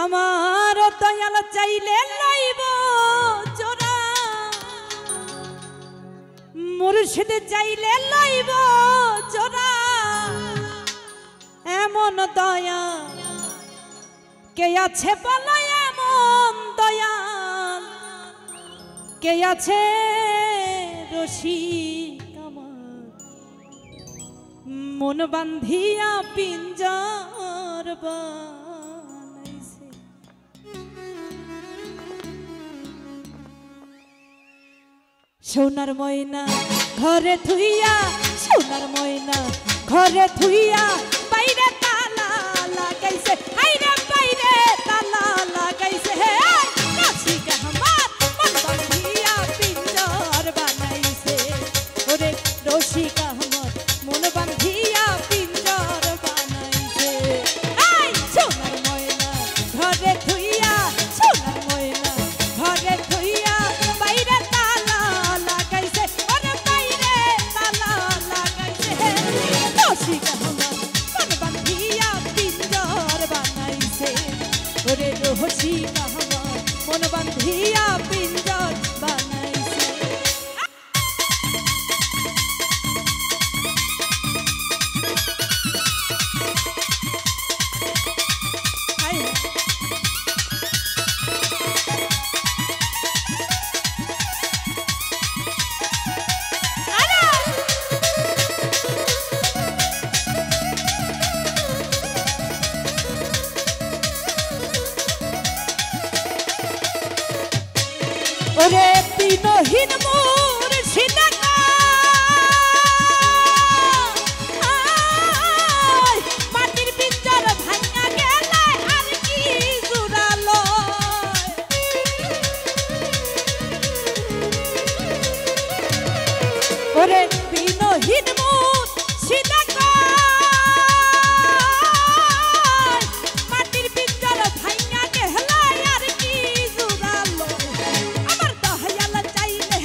আমার দয়াল চাইলে লাইব জোড়া, মুর্শিদ চাইলে লাইব জোড়া। এমন দয়া কে আছে বলো, এমন দয়া কে আছে রসিক আমার, মন বান্ধিয়া পিঞ্জর বানাইছে। সোনার ময়না ঘরে থুইয়া, সোনার ময়না ঘরে থুইয়া, বাইরে তালা লাগাইছে, আইরে বাইরে তালা লাগাইছে। হে রসিক আমার মন বান্ধিয়া পিঞ্জর বানাইছে, ওরে রসিক আমার মন বান্ধিয়া পিঞ্জর বানাইছে। এই সোনার ময়না ঘরে থুইয়া, সোনার ময়না ঘরে থুইয়া, বাইরে তালা লাগাইছে, ওরে বাইরে তালা লাগাইছে। রসিক আমার মন বান্ধিয়া পিঞ্জর বানাইছে, ওরে রসিক আমার মন বান্ধিয়া পিঞ্জর বানাইছে। ওরে পিনহীন মুর্শিদ মাটির পিঞ্জর ভাঙা গেলে আর কি জুড়ালো। ওরে পিনহীন মুর্শিদ মাটির পিঞ্জর ভাঙা গেলে আর কি জুড়ালো। আমার দয়াল চাইলে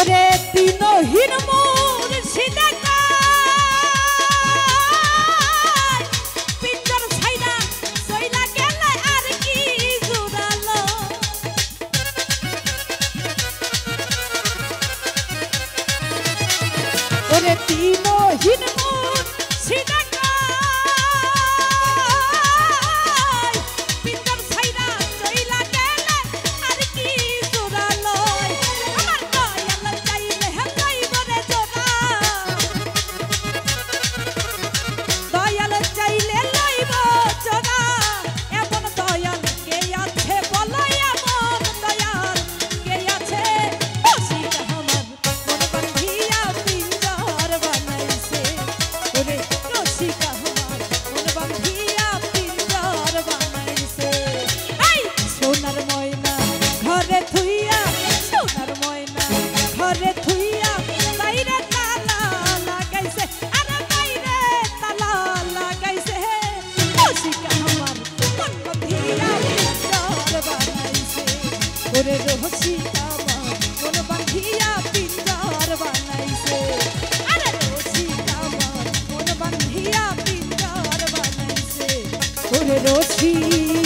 ওরে দিনহীন মোর সিদা পিঞ্জর ছাইরা চইলা গেলে আর কি জুড়ালো ওরে দিনহীন মোর সিদা ওরে রসিকা মন বাঁধিয়া পিঞ্জর বানাইছে আরে রসিকা মন বাঁধিয়া পিঞ্জর বানাইছে ওরে রসিকা